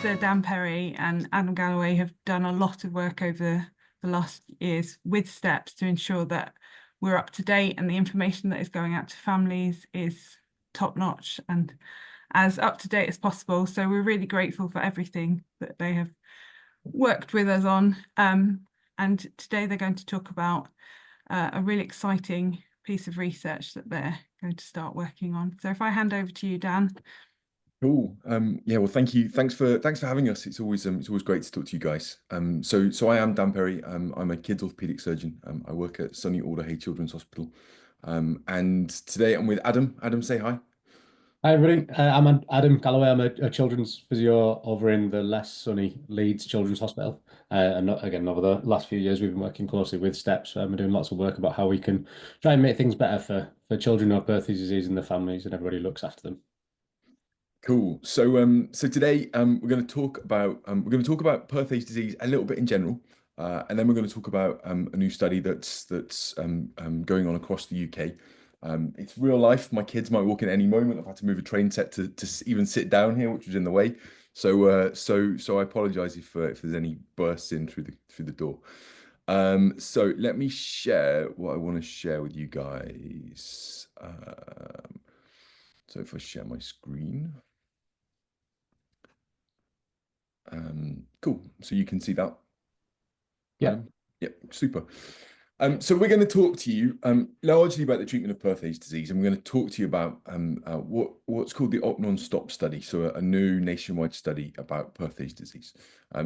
Professor Dan Perry and Adam Galloway have done a lot of work over the last years with STEPS to ensure that we're up to date and the information that is going out to families is top notch and as up to date as possible. So we're really grateful for everything that they have worked with us on. And today they're going to talk about a really exciting piece of research that they're going to start working on. So if I hand over to you, Dan. Cool. Yeah, well, thank you. Thanks for having us. It's always great to talk to you guys. So I am Dan Perry. I'm a kids orthopedic surgeon. I work at Sunny Alderhay Children's Hospital. And today I'm with Adam. Adam, say hi. Hi everybody, I'm Adam Galloway. I'm a children's physio over in the less sunny Leeds Children's Hospital. And again, over the last few years, we've been working closely with STEPS. We're doing lots of work about how we can try and make things better for children who have Perthes disease and their families, and everybody looks after them. Cool. So today we're going to talk about Perthes disease a little bit in general, and then we're going to talk about a new study that's going on across the UK. It's real life. My kids might walk in at any moment. I've had to move a train set to even sit down here, which was in the way. So I apologise if there's any bursts in through the door. So let me share what I want to share with you guys. So if I share my screen. Cool. So you can see that. Yeah. Yeah, super. So we're going to talk to you largely about the treatment of Perthes disease, and we're going to talk to you about what's called the OpNonStop study, so a new nationwide study about Perthes disease.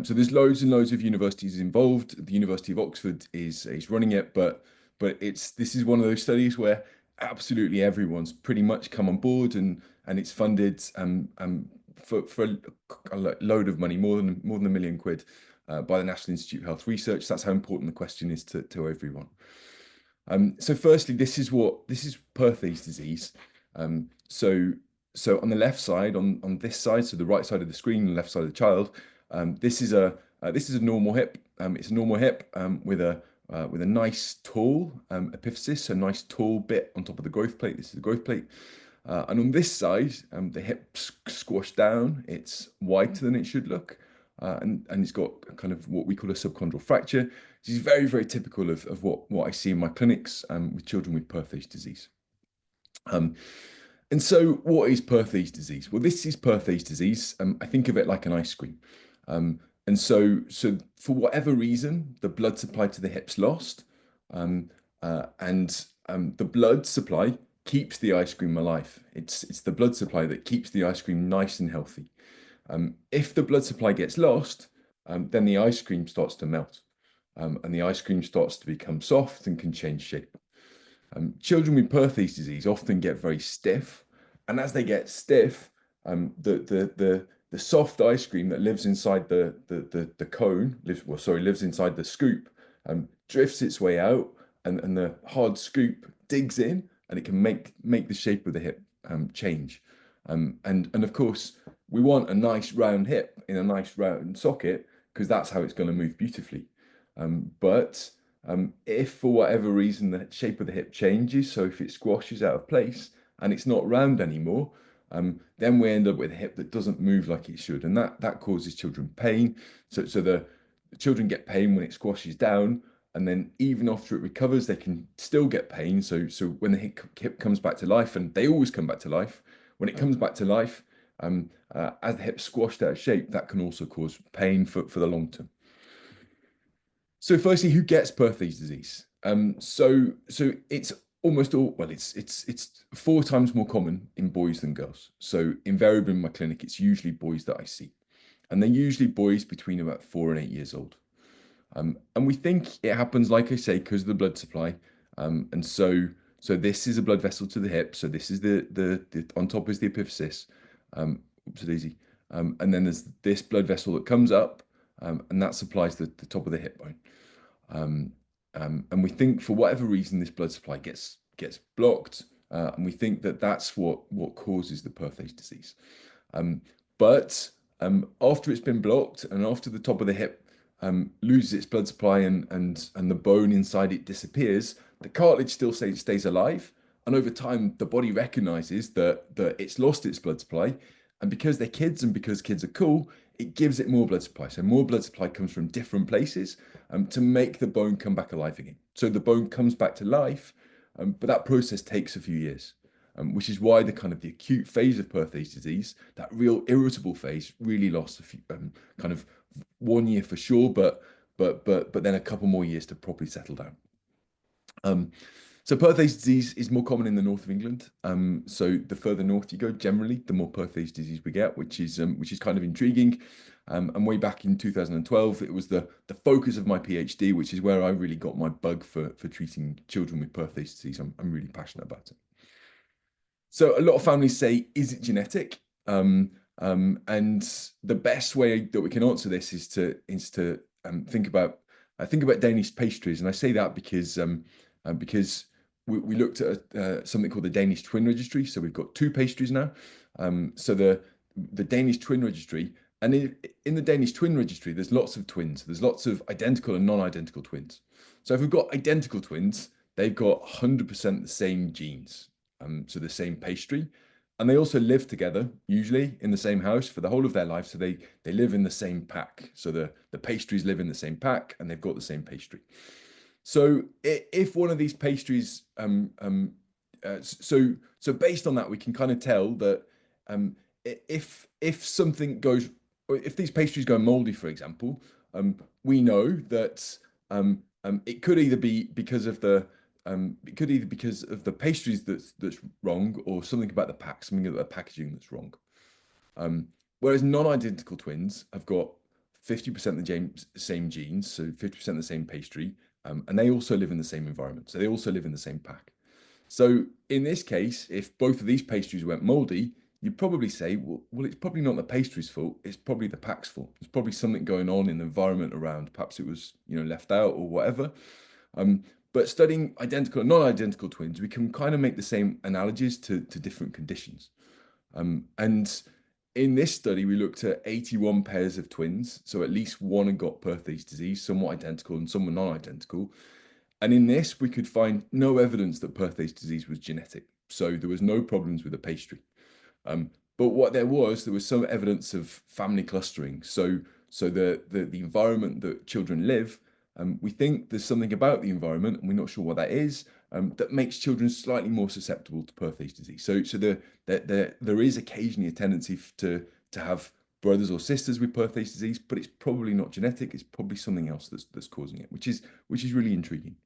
So there's loads and loads of universities involved. The University of Oxford is running it, but this is one of those studies where absolutely everyone's pretty much come on board, and it's funded for a load of money, more than £1 million. By the National Institute of Health Research. That's how important the question is to everyone. So firstly, this is Perthes disease. So on the left side, on this side, so the right side of the screen, the left side of the child, this is a normal hip. It's a normal hip with a nice tall epiphysis, a nice tall bit on top of the growth plate. This is the growth plate. And on this side, the hip's squashed down. It's wider than it should look. And it's got kind of what we call a subchondral fracture. This is very, very typical of what I see in my clinics with children with Perthes disease. And so what is Perthes disease? Well, this is Perthes disease. I think of it like an ice cream. And so for whatever reason, the blood supply to the hip's lost. And the blood supply keeps the ice cream alive. It's the blood supply that keeps the ice cream nice and healthy. If the blood supply gets lost, then the ice cream starts to melt, and the ice cream starts to become soft and can change shape. Children with Perthes disease often get very stiff, and as they get stiff, the soft ice cream that lives inside the cone, lives inside the scoop, drifts its way out, and the hard scoop digs in, and it can make the shape of the hip change. And of course, we want a nice round hip in a nice round socket because that's how it's going to move beautifully. But if for whatever reason the shape of the hip changes, so if it squashes out of place and it's not round anymore, then we end up with a hip that doesn't move like it should, and that causes children pain. So the children get pain when it squashes down, and then even after it recovers, they can still get pain. So when the hip comes back to life, and they always come back to life, when it comes back to life, as the hip's squashed out of shape, that can also cause pain for the long term. So firstly, who gets Perthes disease? So it's almost all, well, it's 4 times more common in boys than girls. So invariably in my clinic, it's usually boys that I see. And they're usually boys between about 4 and 8 years old. And we think it happens, like I say, because of the blood supply. And so this is a blood vessel to the hip. So this is the on top is the epiphysis. Oops, daisy. And then there's this blood vessel that comes up, and that supplies the top of the hip bone. And we think for whatever reason this blood supply gets blocked, and we think that's what causes the Perthes disease. But after it's been blocked and after the top of the hip loses its blood supply and the bone inside it disappears, the cartilage still stays alive. And over time, the body recognizes that it's lost its blood supply, And because they're kids and because kids are cool, it gives it more blood supply. So more blood supply comes from different places to make the bone come back alive again. So the bone comes back to life, but that process takes a few years, which is why the kind of the acute phase of Perthes disease, that real irritable phase, really lost a few, kind of 1 year for sure, but then a couple more years to properly settle down. So Perthes disease is more common in the north of England. So the further north you go, generally, the more Perthes disease we get, which is kind of intriguing. And way back in 2012, it was the focus of my PhD, which is where I really got my bug for treating children with Perthes disease. I'm really passionate about it. So a lot of families say, is it genetic? And the best way that we can answer this is to think about Danish pastries, and I say that because we looked at something called the Danish Twin Registry. So we've got 2 pastries now. So the Danish Twin Registry, and in the Danish Twin Registry, there's lots of twins. There's lots of identical and non-identical twins. So if we've got identical twins, they've got 100% the same genes, so the same pastry. And they also live together, usually in the same house for the whole of their life. So they live in the same pack. So the pastries live in the same pack and they've got the same pastry. So if one of these pastries, so based on that, we can kind of tell that if something goes, or if these pastries go moldy, for example, we know that it could either be because of the pastries that's wrong, or something about the pack, something about the packaging that's wrong. Whereas non-identical twins have got 50% the same genes, so 50% the same pastry, and they also live in the same environment. So they also live in the same pack. So in this case, if both of these pastries went moldy, you'd probably say, well, it's probably not the pastry's fault. It's probably the pack's fault. There's probably something going on in the environment around. Perhaps it was, left out or whatever. But studying identical and non-identical twins, we can kind of make the same analogies to different conditions. And in this study, we looked at 81 pairs of twins. So at least one had got Perthes disease, some were identical and some were non-identical. And in this, we could find no evidence that Perthes disease was genetic. So there was no problems with the pastry. But what there was some evidence of family clustering. So the environment that children live, we think there's something about the environment, and we're not sure what that is, that makes children slightly more susceptible to Perthes disease. So there is occasionally a tendency to have brothers or sisters with Perthes disease, but it's probably not genetic. It's probably something else that's causing it, which is really intriguing.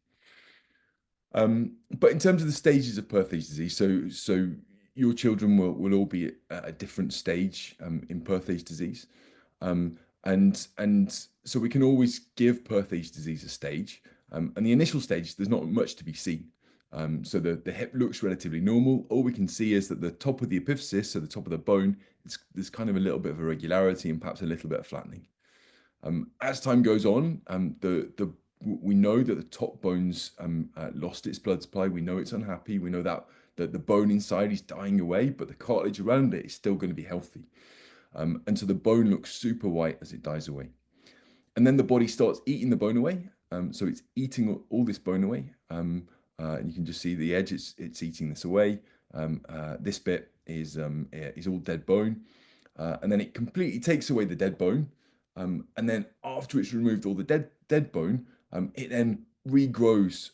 But in terms of the stages of Perthes disease, so your children will all be at a different stage in Perthes disease, and so we can always give Perthes disease a stage. And the initial stage, there's not much to be seen. So the hip looks relatively normal. All we can see is that the top of the epiphysis, so the top of the bone, there's kind of a little bit of irregularity and perhaps a little bit of flattening. As time goes on, we know that the top bone's lost its blood supply. We know it's unhappy. We know that the bone inside is dying away, but the cartilage around it is still going to be healthy. And so the bone looks super white as it dies away. And then the body starts eating the bone away. So it's eating all this bone away. And you can just see the edge, it's eating this away. This bit is all dead bone. And then it completely takes away the dead bone. And then after it's removed all the dead bone, it then regrows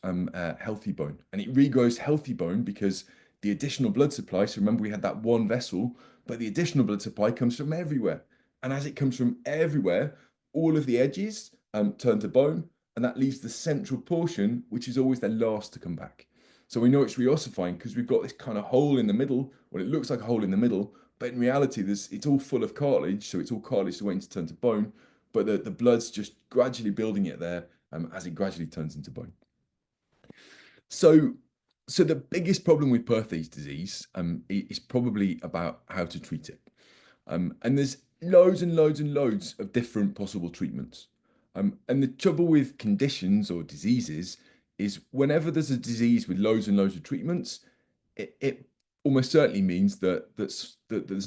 healthy bone. And it regrows healthy bone because the additional blood supply, so remember we had that one vessel, but the additional blood supply comes from everywhere. And as it comes from everywhere, all of the edges turn to bone, and that leaves the central portion, which is always the last to come back. So we know it's reossifying because we've got this kind of hole in the middle. Well, it looks like a hole in the middle, but in reality, it's all full of cartilage. So it's all cartilage waiting to turn to bone, but the blood's just gradually building it there as it gradually turns into bone. So the biggest problem with Perthes disease is probably about how to treat it. And there's loads and loads and loads of different possible treatments. And the trouble with conditions or diseases is whenever there's a disease with loads and loads of treatments, it almost certainly means that there's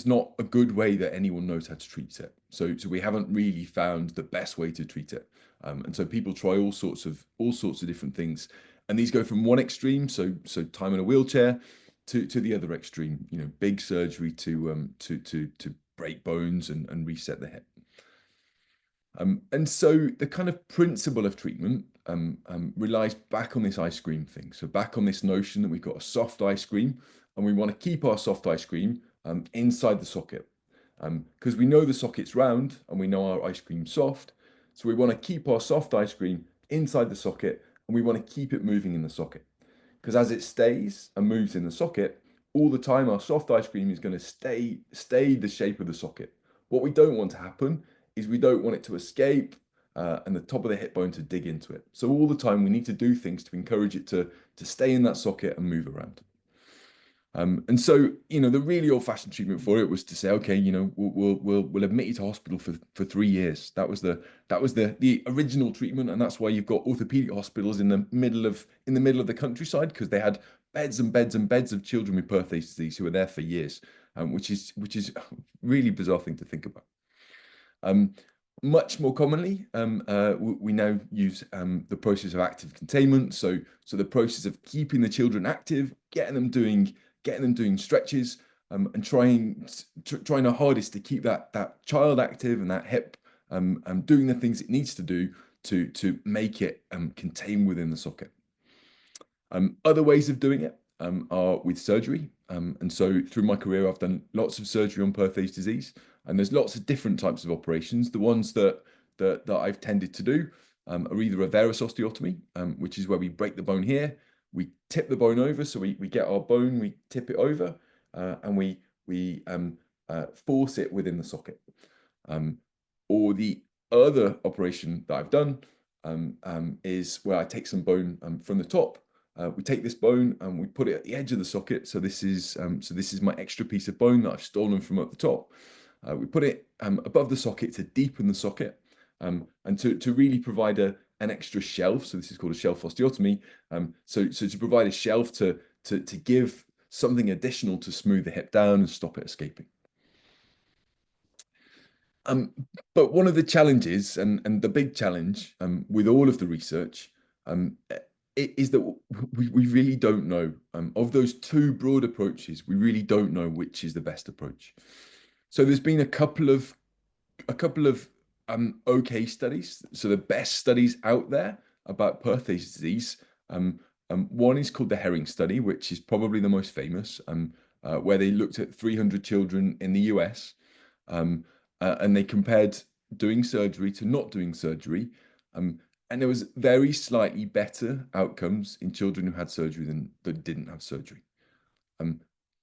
not a good way that anyone knows how to treat it. So we haven't really found the best way to treat it. And so people try all sorts of different things. And these go from one extreme, so time in a wheelchair, to the other extreme, big surgery to break bones and reset the hip. And so the kind of principle of treatment relies back on this ice cream thing. So back on this notion that we've got a soft ice cream and we want to keep our soft ice cream inside the socket. Because we know the socket's round and we know our ice cream's soft. So we want to keep our soft ice cream inside the socket and we want to keep it moving in the socket. Because as it stays and moves in the socket, all the time our soft ice cream is going to stay the shape of the socket. What we don't want to happen is we don't want it to escape and the top of the hip bone to dig into it. So all the time we need to do things to encourage it to stay in that socket and move around. And so, the really old-fashioned treatment for it was to say, okay, we'll admit you to hospital for 3 years. That was the original treatment, and that's why you've got orthopedic hospitals in the middle of the countryside, because they had beds and beds and beds of children with Perthes disease who were there for years, which is a really bizarre thing to think about. Much more commonly, we now use the process of active containment. So the process of keeping the children active, getting them doing stretches, and trying our hardest to keep that child active and that hip doing the things it needs to do to make it contain within the socket. Other ways of doing it are with surgery. And so through my career, I've done lots of surgery on Perthes disease, and there's lots of different types of operations. The ones that I've tended to do are either a varus osteotomy, which is where we break the bone here, we tip the bone over, so we get our bone, we tip it over, and we force it within the socket. Or the other operation that I've done is where I take some bone from the top. We take this bone and we put it at the edge of the socket. So this is my extra piece of bone that I've stolen from at the top. We put it above the socket to deepen the socket and to really provide an extra shelf. So this is called a shelf osteotomy. So to provide a shelf to give something additional to smooth the hip down and stop it escaping. But one of the challenges and the big challenge with all of the research is that we really don't know, of those two broad approaches, we really don't know which is the best approach. So there's been a couple of okay studies. So the best studies out there about Perthes disease, one is called the Herring study, which is probably the most famous, where they looked at 300 children in the US, and they compared doing surgery to not doing surgery. And there was very slightly better outcomes in children who had surgery than that didn't have surgery.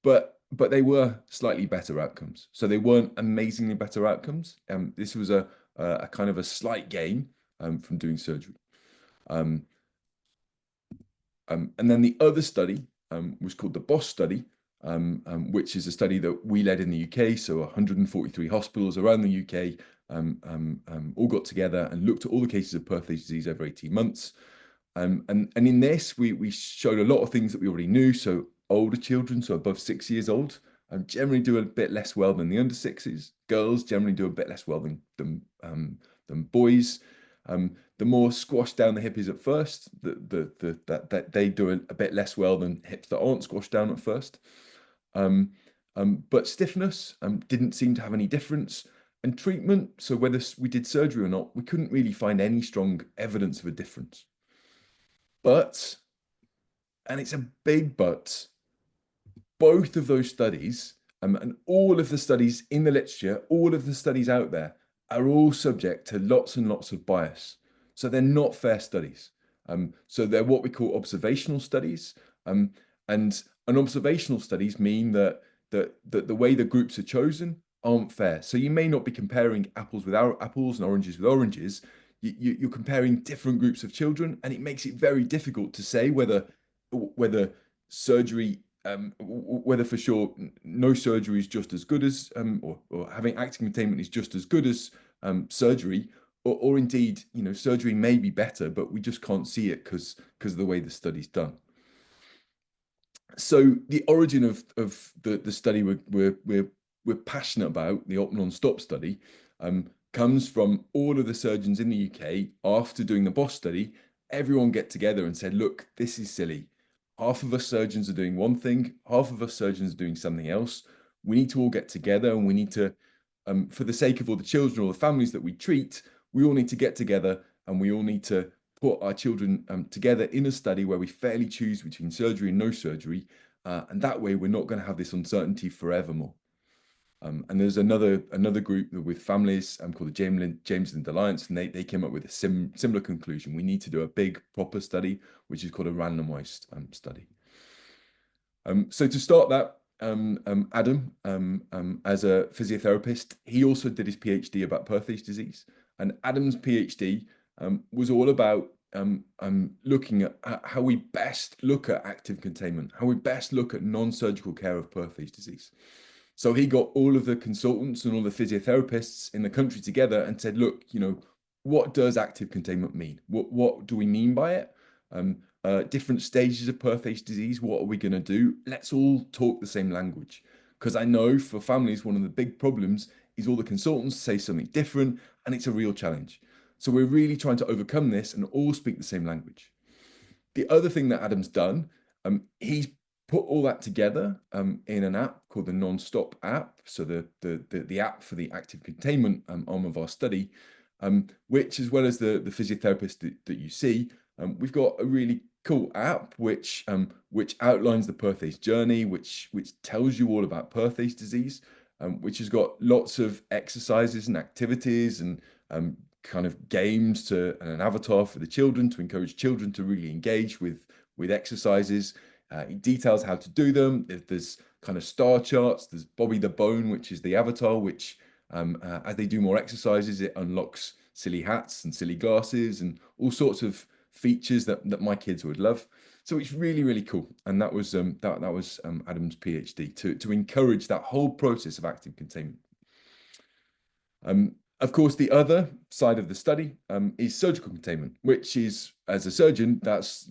But they were slightly better outcomes. So they weren't amazingly better outcomes. This was a kind of a slight gain from doing surgery. And then the other study was called the BOSS study, which is a study that we led in the UK. So 143 hospitals around the UK all got together and looked at all the cases of Perthes disease over 18 months. And in this, we showed a lot of things that we already knew. So older children, so above 6 years old, generally do a bit less well than the under 6s. Girls generally do a bit less well than boys. The more squashed down the hip is at first, that they do a bit less well than hips that aren't squashed down at first. But stiffness didn't seem to have any difference. And treatment, so whether we did surgery or not, we couldn't really find any strong evidence of a difference. But, and it's a big but, both of those studies and all of the studies in the literature, all of the studies out there are all subject to lots and lots of bias. So they're not fair studies. So they're what we call observational studies. And observational studies mean that the way the groups are chosen aren't fair. So you may not be comparing apples with apples and oranges with oranges. You're comparing different groups of children, and it makes it very difficult to say whether surgery, whether for sure no surgery is just as good as, or having active containment is just as good as surgery, or indeed, surgery may be better, but we just can't see it because of the way the study's done. So the origin of the study we're passionate about, the OpNonStop study, comes from all of the surgeons in the UK. After doing the BOSS study, everyone get together and said, look, this is silly. half of us surgeons are doing one thing, half of us surgeons are doing something else. We need to all get together, and we need to, for the sake of all the children or the families that we treat, we all need to get together, and we all need to put our children together in a study where we fairly choose between surgery and no surgery. And that way we're not going to have this uncertainty forevermore. And there's another group with families called the James Alliance, and they came up with a similar conclusion. We need to do a big proper study, which is called a randomized study. So to start that, Adam, as a physiotherapist, he also did his PhD about Perthes disease, and Adam's PhD was all about looking at how we best look at active containment, how we best look at non-surgical care of Perthes disease. So he got all of the consultants and all the physiotherapists in the country together and said, look, what does active containment mean? What do we mean by it? Different stages of Perthes disease, what are we going to do? Let's all talk the same language. Because I know for families, one of the big problems is all the consultants say something different, and it's a real challenge. So we're really trying to overcome this and all speak the same language. The other thing that Adam's done, he's put all that together in an app called the OpNonStop app. So the app for the active containment arm of our study, which, as well as the physiotherapist that you see, we've got a really cool app which outlines the Perthes journey, which tells you all about Perthes disease, which has got lots of exercises and activities and kind of games and an avatar for the children to encourage children to really engage with exercises. It details how to do them. There's kind of star charts. There's Bobby the Bone, which is the avatar, which as they do more exercises, it unlocks silly hats and silly glasses and all sorts of features that my kids would love. So it's really, really cool. And that was Adam's PhD, to encourage that whole process of active containment. Of course, the other side of the study is surgical containment, which is, as a surgeon, that's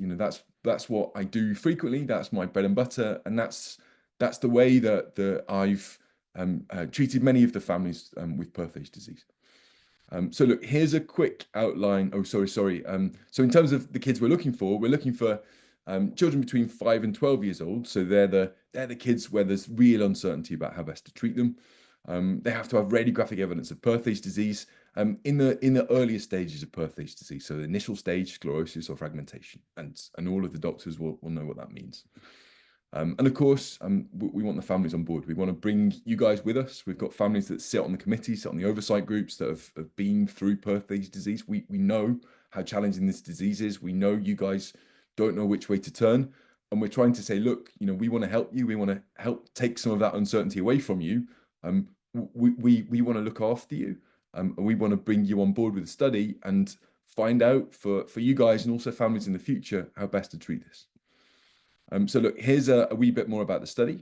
what I do frequently. That's my bread and butter, and that's the way that I've treated many of the families with Perthes disease. So look, here's a quick outline. Oh, sorry. So in terms of the kids we're looking for children between 5 and 12 years old. So they're the kids where there's real uncertainty about how best to treat them. They have to have radiographic evidence of Perthes disease in the earlier stages of Perthes disease. So the initial stage, sclerosis or fragmentation, and all of the doctors will know what that means. And of course, we want the families on board. We want to bring you guys with us. We've got families that sit on the committee, sit on the oversight groups that have been through Perthes disease. We know how challenging this disease is. We know you guys don't know which way to turn. And we're trying to say, look, we want to help you. We want to help take some of that uncertainty away from you. We want to look after you. And we want to bring you on board with the study and find out for you guys and also families in the future how best to treat this. So look, here's a wee bit more about the study.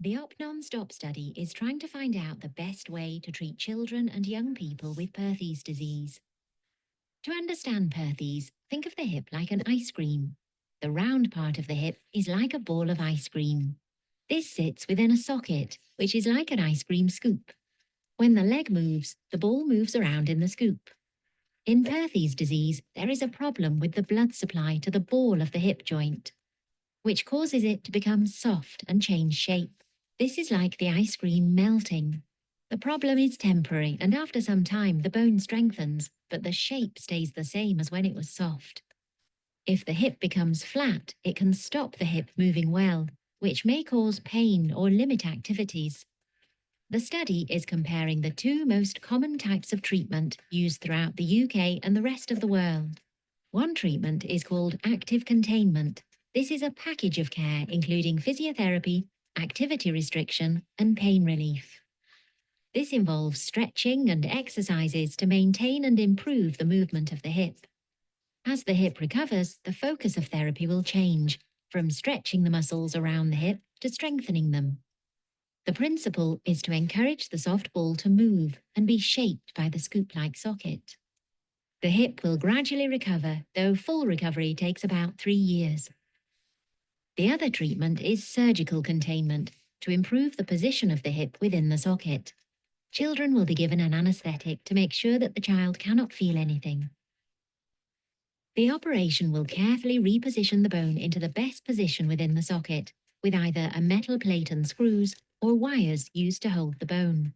The OpNonStop study is trying to find out the best way to treat children and young people with Perthes disease. To understand Perthes, think of the hip like an ice cream. The round part of the hip is like a ball of ice cream. This sits within a socket, which is like an ice cream scoop. When the leg moves, the ball moves around in the scoop. In Perthes disease, there is a problem with the blood supply to the ball of the hip joint, which causes it to become soft and change shape. This is like the ice cream melting. The problem is temporary, and after some time, the bone strengthens, but the shape stays the same as when it was soft. If the hip becomes flat, it can stop the hip moving well, which may cause pain or limit activities. The study is comparing the two most common types of treatment used throughout the UK and the rest of the world. One treatment is called active containment. This is a package of care including physiotherapy, activity restriction, and pain relief. This involves stretching and exercises to maintain and improve the movement of the hip. As the hip recovers, the focus of therapy will change from stretching the muscles around the hip to strengthening them. The principle is to encourage the soft ball to move and be shaped by the scoop-like socket. The hip will gradually recover, though full recovery takes about 3 years. The other treatment is surgical containment, to improve the position of the hip within the socket. Children will be given an anaesthetic to make sure that the child cannot feel anything. The operation will carefully reposition the bone into the best position within the socket, with either a metal plate and screws or wires used to hold the bone.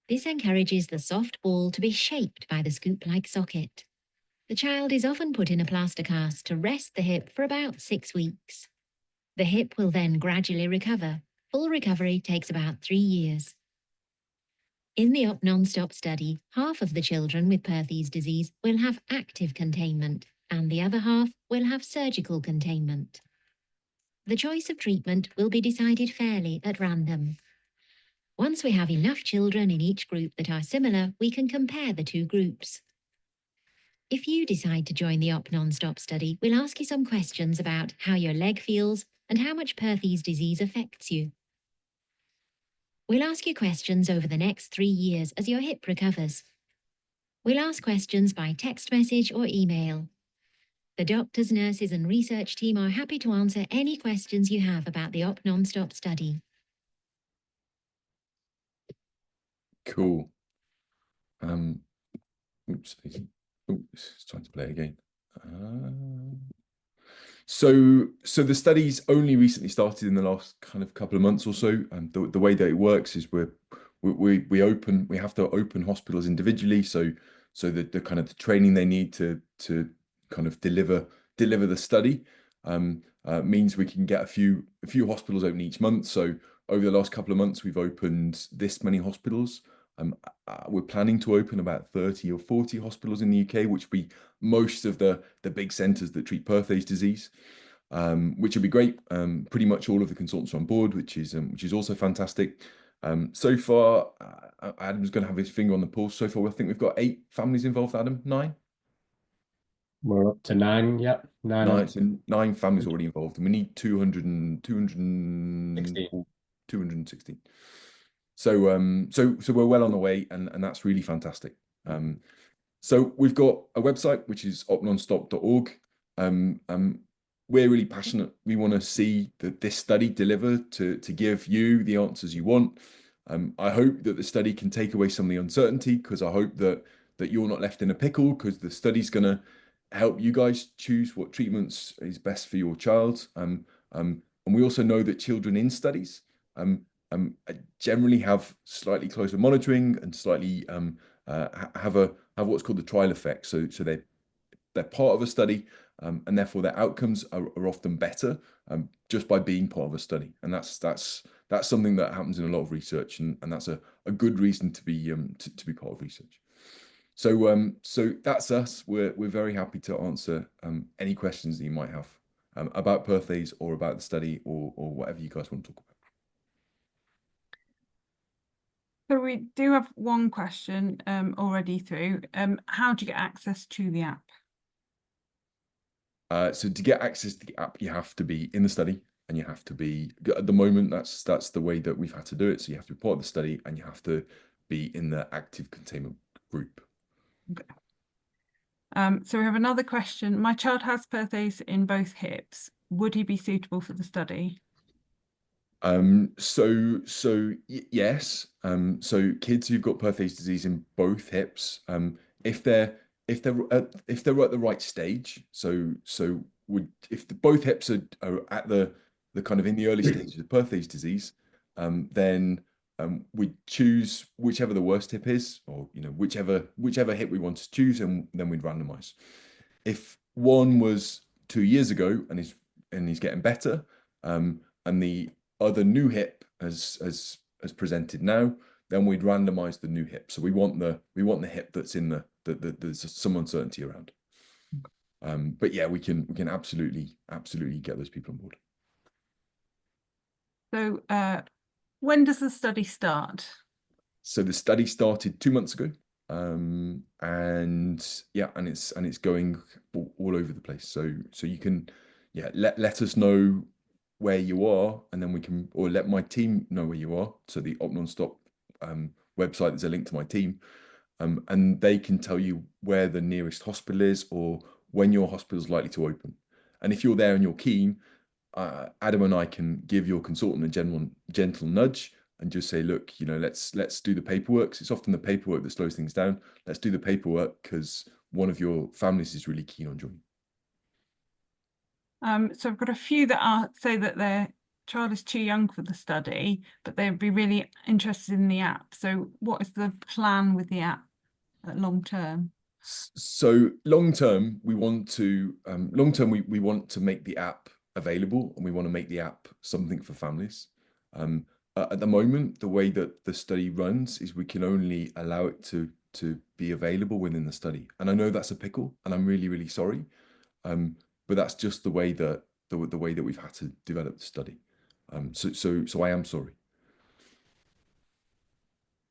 This encourages the soft ball to be shaped by the scoop-like socket. The child is often put in a plaster cast to rest the hip for about 6 weeks. The hip will then gradually recover. Full recovery takes about 3 years. In the OpNonStop study, half of the children with Perthes disease will have active containment, and the other half will have surgical containment. The choice of treatment will be decided fairly at random. Once we have enough children in each group that are similar, we can compare the two groups. If you decide to join the OpNonStop study, we'll ask you some questions about how your leg feels and how much Perthes disease affects you. We'll ask you questions over the next 3 years as your hip recovers. We'll ask questions by text message or email. The doctors, nurses and research team are happy to answer any questions you have about the OpNonStop study. Cool. Oops, it's trying to play again. So the study's only recently started in the last kind of couple of months or so. And the way that it works is we have to open hospitals individually. So the kind of the training they need to kind of deliver the study means we can get a few hospitals open each month. So over the last couple of months, we've opened this many hospitals. We're planning to open about 30 or 40 hospitals in the UK, which will be most of the big centres that treat Perthes disease, which would be great. Pretty much all of the consultants are on board, which is also fantastic. So far, Adam's going to have his finger on the pulse. So far, I think we've got 8 families involved. Adam, 9? We're up to 9. Yep, 9. So 9 families already involved, and we need 216. So we're well on the way, and that's really fantastic. So we've got a website which is opnonstop.org. We're really passionate. We want to see that this study deliver to give you the answers you want. I hope that the study can take away some of the uncertainty, because I hope that you're not left in a pickle, because the study's going to help you guys choose what treatments is best for your child. And we also know that children in studies generally have slightly closer monitoring and slightly have what's called the trial effect. So they're part of a study, and therefore their outcomes are often better just by being part of a study. And that's something that happens in a lot of research, and that's a good reason to be part of research. So that's us. We're very happy to answer any questions that you might have about Perthes or about the study or whatever you guys want to talk about. So we do have one question already through. How do you get access to the app? So to get access to the app, you have to be in the study, and you have to be, at the moment, that's the way that we've had to do it. So you have to be part of the study, and you have to be in the active containment group. Okay. So we have another question. My child has Perthes in both hips. Would he be suitable for the study? Yes. So kids who've got Perthes disease in both hips, if they're at the right stage, if both hips are at the kind of in the early stages of Perthes disease, then we choose whichever the worst hip is, or whichever hip we want to choose, and then we'd randomize. If one was 2 years ago and he's getting better, and the other new hip as presented now, then we'd randomize the new hip. So we want the hip that's in there's some uncertainty around. But yeah, we can absolutely get those people on board. So when does the study start? So the study started 2 months ago, and yeah, and it's going all over the place. So you can let us know where you are, and then we can, or let my team know where you are. So the OpNonStop website, there's a link to my team, and they can tell you where the nearest hospital is, or when your hospital is likely to open. And if you're there and you're keen, Adam and I can give your consultant a gentle nudge and just say, look, let's do the paperwork. It's often the paperwork that slows things down. Let's do the paperwork, because one of your families is really keen on joining. So I've got a few that say that their child is too young for the study, but they'd be really interested in the app. So what is the plan with the app long term? So long term, we want to we want to make the app available, and we want to make the app something for families. At the moment, the way that the study runs is we can only allow it to be available within the study. And I know that's a pickle, and I'm really, really sorry. But that's just the way that the way that we've had to develop the study. So I am sorry.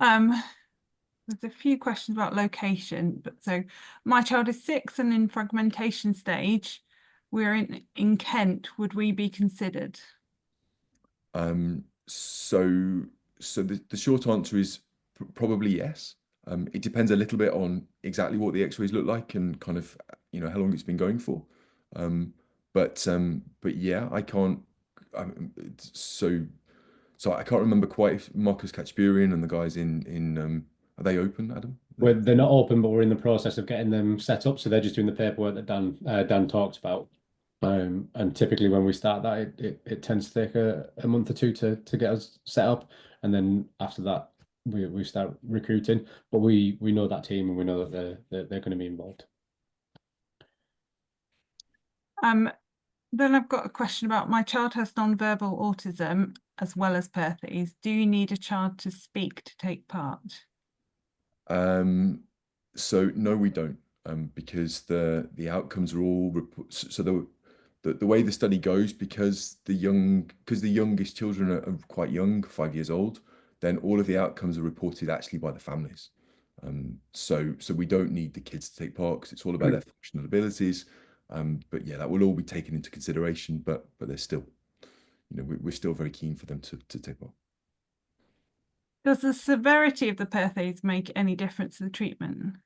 There's a few questions about location, but so my child is 6 and in fragmentation stage. We're in Kent. Would we be considered? So the short answer is probably yes. It depends a little bit on exactly what the X-rays look like and kind of how long it's been going for. But yeah, I can't. So I can't remember quite if Marcus Katchburian and the guys in are they open, Adam? Well, they're not open, but we're in the process of getting them set up. So they're just doing the paperwork that Dan talked about. And typically when we start that, it tends to take a month or two to get us set up, and then after that we start recruiting. But we know that team, and we know that they're going to be involved. Then I've got a question about my child has non-verbal autism as well as Perthes. Do you need a child to speak to take part? So no, we don't, because the outcomes are all so the way the study goes, because the youngest children are quite young, 5 years old, then all of the outcomes are reported actually by the families. So we don't need the kids to take part because it's all about their functional abilities. But yeah, that will all be taken into consideration. But they're still, we're still very keen for them to take part. Does the severity of the Perthes make any difference to the treatment?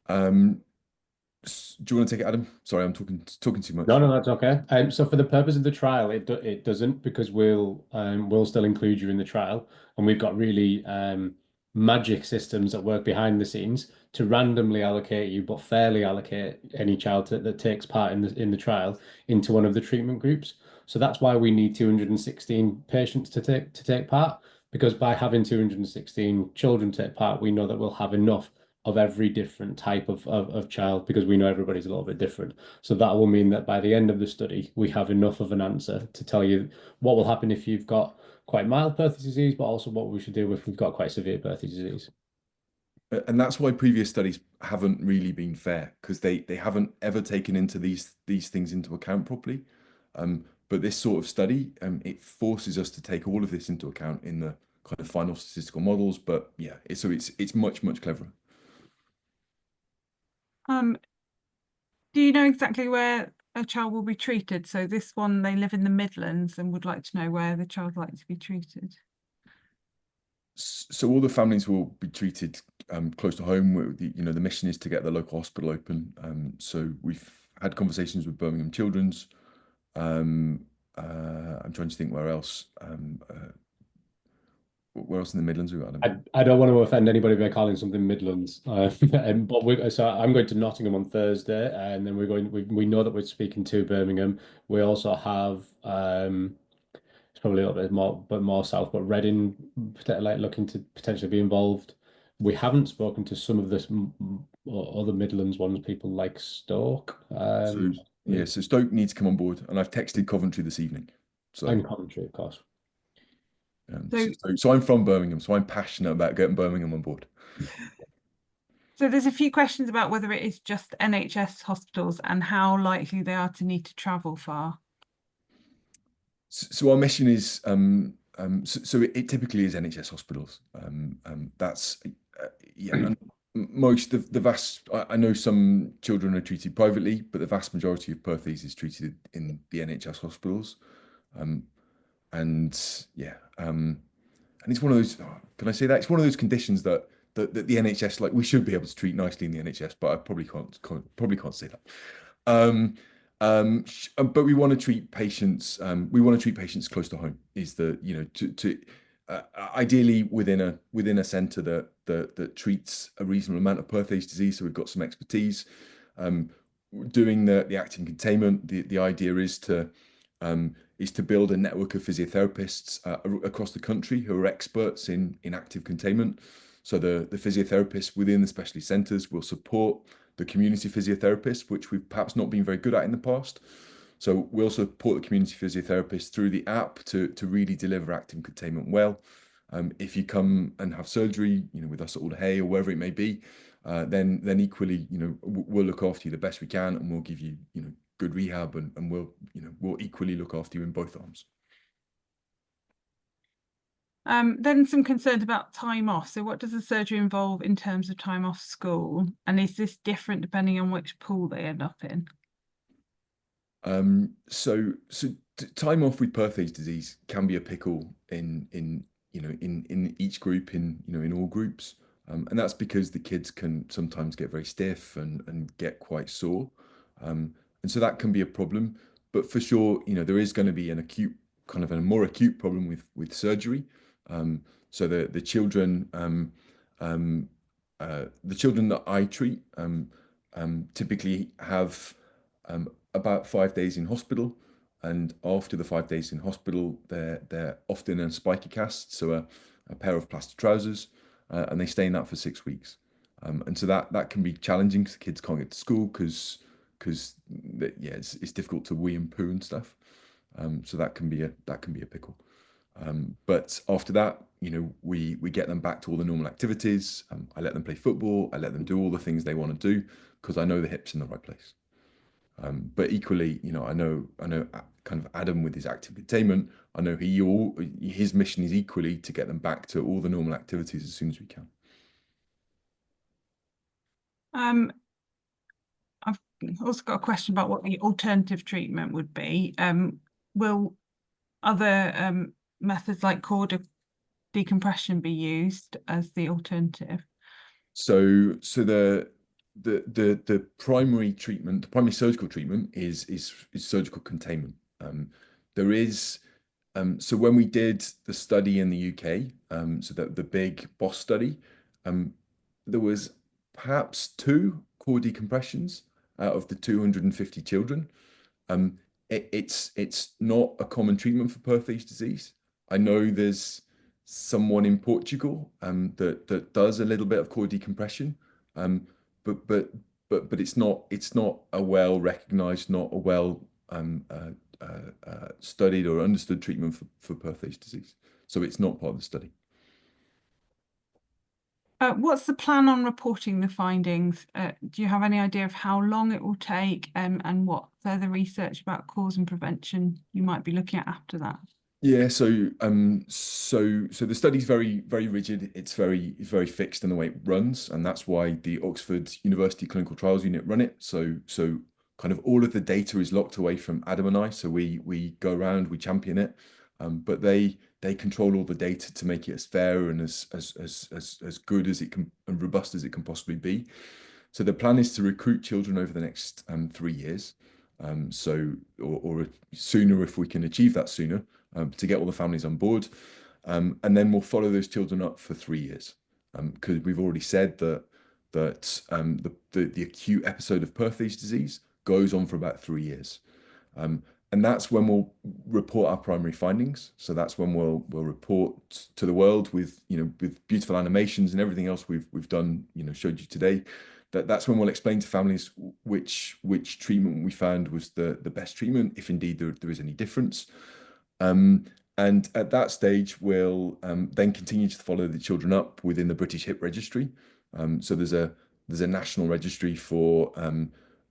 Do you want to take it, Adam? Sorry, I'm talking too much. No, that's okay. So for the purpose of the trial, it doesn't, because we'll still include you in the trial, and we've got really magic systems that work behind the scenes to randomly allocate you, but fairly allocate any child that takes part in the trial into one of the treatment groups. So that's why we need 216 patients to take part, because by having 216 children take part, we know that we'll have enough of every different type of child, because we know everybody's a little bit different. So that will mean that by the end of the study, we have enough of an answer to tell you what will happen if you've got quite mild Perthes disease, but also what we should do if we've got quite severe Perthes disease. And that's why previous studies haven't really been fair, because they haven't ever taken into these things into account properly. But this sort of study, it forces us to take all of this into account in the kind of final statistical models. But yeah, so it's much cleverer. Do you know exactly where a child will be treated? So this one, they live in the Midlands and would like to know where the child would like to be treated. So all the families will be treated close to home. The mission is to get the local hospital open. So we've had conversations with Birmingham Children's. I'm trying to think where else. Where else in the Midlands we got them? I don't want to offend anybody by calling something Midlands, but so I'm going to Nottingham on Thursday, and then we know that we're speaking to Birmingham. We also have it's probably a little bit more south, but Reading, like, looking to potentially be involved. We haven't spoken to some of this other Midlands ones, people like Stoke. So Stoke needs to come on board, and I've texted Coventry this evening. And Coventry, of course. So I'm from Birmingham, so I'm passionate about getting Birmingham on board. So there's a few questions about whether it is just NHS hospitals and how likely they are to need to travel far. So our mission is so it typically is NHS hospitals. That's and most of the vast. I know some children are treated privately, but the vast majority of Perthes is treated in the NHS hospitals. And it's one of those. Can I say that it's one of those conditions that the NHS, like, we should be able to treat nicely in the NHS, but I probably can't say that. But we want to treat patients. We want to treat patients close to home. Is the ideally within a centre that treats a reasonable amount of Perthes disease. So we've got some expertise. Doing the active containment, the idea is to build a network of physiotherapists across the country who are experts in active containment. So the physiotherapists within the specialty centres will support the community physiotherapists, which we've perhaps not been very good at in the past. So we'll support the community physiotherapists through the app to really deliver active containment well. If you come and have surgery, with us at Alder Hey or wherever it may be, then equally, we'll look after you the best we can, and we'll give you, good rehab, and we'll equally look after you in both arms. Then some concerns about time off. So what does the surgery involve in terms of time off school? And is this different depending on which pool they end up in? So time off with Perthes disease can be a pickle in each group, in all groups. And that's because the kids can sometimes get very stiff and get quite sore. And so that can be a problem. But for sure, there is going to be an acute, kind of a more acute problem with surgery. So the children that I treat typically have about 5 days in hospital, and after the 5 days in hospital, they're often in a spiky cast, so a pair of plaster trousers, and they stay in that for 6 weeks. And so that can be challenging because the kids can't get to school because it's difficult to wee and poo and stuff. So that can be a pickle. But after that, we get them back to all the normal activities. I let them play football. I let them do all the things they want to do because I know the hip's in the right place. But equally, I know kind of Adam with his active containment, I know his mission is equally to get them back to all the normal activities as soon as we can. I've also got a question about what the alternative treatment would be. Will other methods like core decompression be used as the alternative? So the primary treatment, the primary surgical treatment is surgical containment. There is so when we did the study in the UK, so that the big BOSS study, there was perhaps 2 core decompressions out of the 250 children. It's not a common treatment for Perthes disease. I know there's someone in Portugal that does a little bit of core decompression, but it's not a well recognized, not a well studied or understood treatment for Perthes disease. So it's not part of the study. What's the plan on reporting the findings? Do you have any idea of how long it will take, and what further research about cause and prevention you might be looking at after that? Yeah, so the study's very, very rigid. It's very fixed in the way it runs, and that's why the Oxford University Clinical Trials Unit run it. So kind of all of the data is locked away from Adam and I. So we go around, we champion it, but they control all the data to make it as fair and as good as it can and robust as it can possibly be. So the plan is to recruit children over the next 3 years. Or sooner if we can achieve that sooner, to get all the families on board, and then we'll follow those children up for 3 years, because we've already said that the acute episode of Perthes disease goes on for about 3 years, and that's when we'll report our primary findings. So that's when we'll report to the world with with beautiful animations and everything else we've done, showed you today. That's when we'll explain to families which treatment we found was the best treatment, if indeed there is any difference. And at that stage, we'll then continue to follow the children up within the British Hip Registry. So there's a national registry for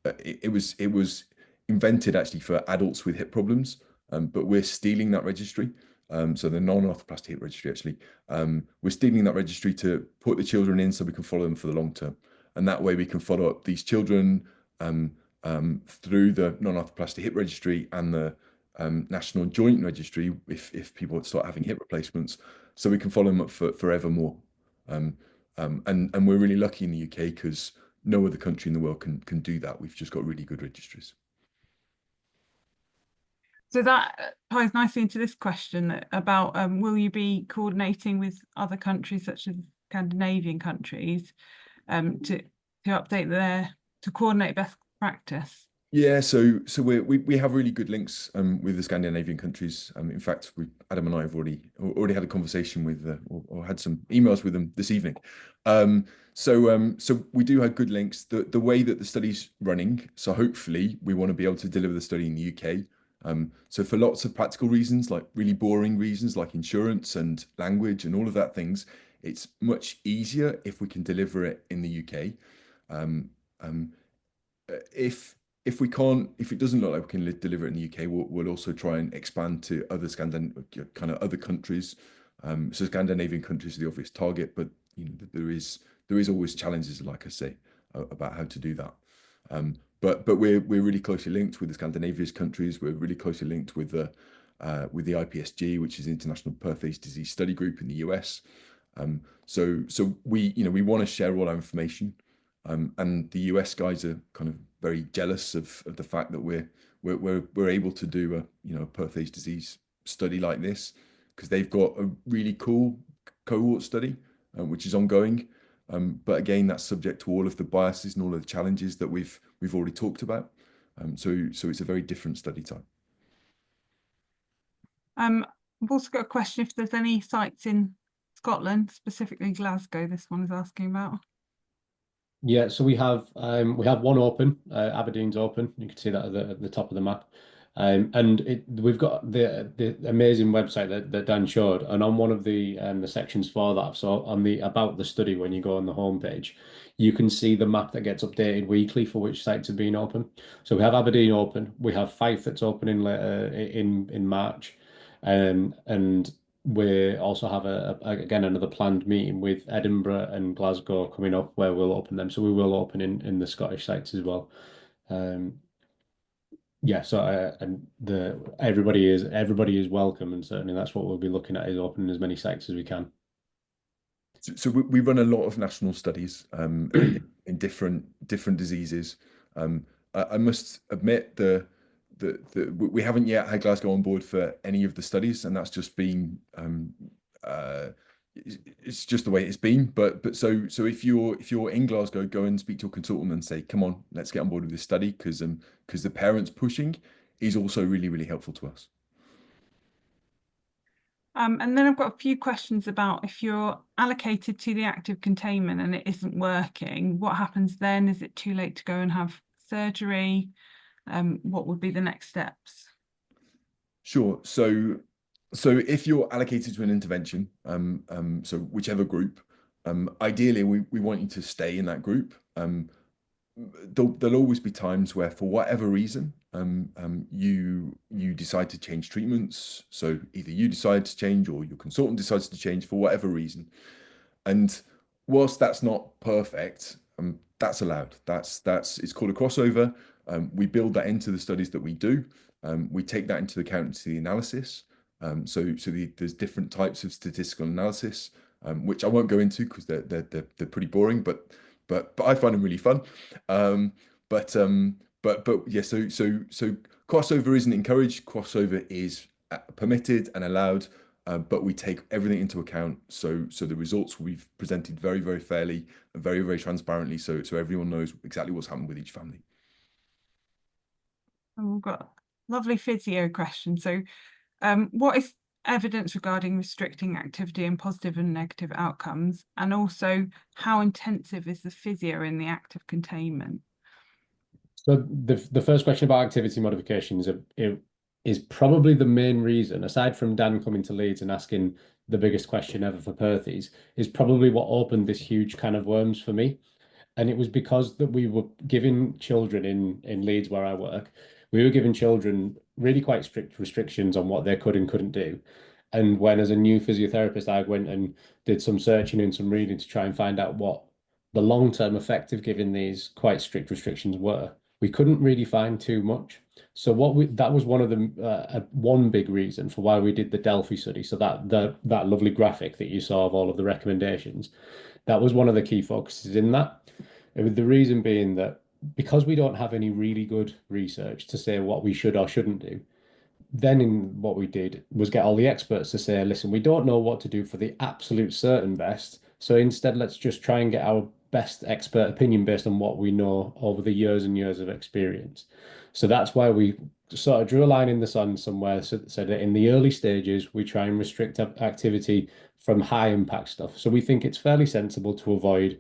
it was invented actually for adults with hip problems, but we're stealing that registry. So the non-arthroplasty hip registry, actually, we're stealing that registry to put the children in so we can follow them for the long term. And that way we can follow up these children through the non-arthroplasty hip registry and the national joint registry if people start having hip replacements, so we can follow them up for forevermore. And we're really lucky in the UK because no other country in the world can do that. We've just got really good registries. So that ties nicely into this question about will you be coordinating with other countries such as Scandinavian countries to update to coordinate best practice? Yeah, so we have really good links with the Scandinavian countries. In fact, Adam and I have already had a conversation with or had some emails with them this evening. So we do have good links. The way that the study's running, so hopefully we want to be able to deliver the study in the UK. So for lots of practical reasons, like really boring reasons like insurance and language and all of that things, it's much easier if we can deliver it in the UK. If we can't, if it doesn't look like we can deliver it in the UK, we'll also try and expand to other other countries. So Scandinavian countries are the obvious target, but you know there is always challenges, like I say, about how to do that. But we're really closely linked with the Scandinavian countries. We're really closely linked with the IPSG, which is the International Perthes Disease Study Group in the US. So we want to share all our information. And the US guys are kind of very jealous of the fact that we're able to do a Perthes disease study like this, because they've got a really cool cohort study which is ongoing. But again, that's subject to all of the biases and all of the challenges that we've already talked about. So it's a very different study type. I've also got a question if there's any sites in Scotland, specifically Glasgow, this one is asking about. Yeah, so we have one open, Aberdeen's open. You can see that at the top of the map. And we've got the amazing website that Dan showed, and on one of the sections for that, so on the about the study, when you go on the homepage, you can see the map that gets updated weekly for which sites have been open. So we have Aberdeen open, we have Fife that's opening later in March, and we also have again another planned meeting with Edinburgh and Glasgow coming up where we'll open them. So we will open in the Scottish sites as well. Yeah, so and everybody is welcome, and certainly that's what we'll be looking at, is opening as many sites as we can. So we run a lot of national studies in different diseases. I must admit we haven't yet had Glasgow on board for any of the studies, and that's just been it's just the way it's been. But so if you're in Glasgow, go and speak to your consultant and say, come on, let's get on board with this study, because the parents pushing is also really, really helpful to us. And then I've got a few questions about if you're allocated to the active containment and it isn't working, what happens then? Is it too late to go and have surgery? What would be the next steps? Sure. So if you're allocated to an intervention, so whichever group, ideally we want you to stay in that group. There'll always be times where, for whatever reason, you decide to change treatments. So either you decide to change or your consultant decides to change for whatever reason. And whilst that's not perfect, that's allowed. It's called a crossover. We build that into the studies that we do. We take that into account into the analysis. There's different types of statistical analysis, which I won't go into because they're pretty boring, but I find them really fun. But yeah, so crossover isn't encouraged. Crossover is permitted and allowed, but we take everything into account. So the results will be presented very, very fairly and very, very transparently, so everyone knows exactly what's happened with each family. And we've got a lovely physio question. So what is evidence regarding restricting activity and positive and negative outcomes? And also, how intensive is the physio in the active containment? So the first question about activity modifications is probably the main reason, aside from Dan coming to Leeds and asking the biggest question ever for Perthes, is probably what opened this huge can of worms for me. And it was because that we were giving children in Leeds, where I work, we were giving children really quite strict restrictions on what they could and couldn't do. And when, as a new physiotherapist, I went and did some searching and some reading to try and find out what the long-term effect of giving these quite strict restrictions were, we couldn't really find too much. So that was one of the one big reason for why we did the Delphi study. So that lovely graphic that you saw of all of the recommendations, that was one of the key focuses in that. With the reason being that because we don't have any really good research to say what we should or shouldn't do, then in what we did was get all the experts to say, listen, we don't know what to do for the absolute certain best. So instead, let's just try and get our best expert opinion based on what we know over the years and years of experience. So that's why we sort of drew a line in the sand somewhere, so that in the early stages, we try and restrict activity from high impact stuff. So we think it's fairly sensible to avoid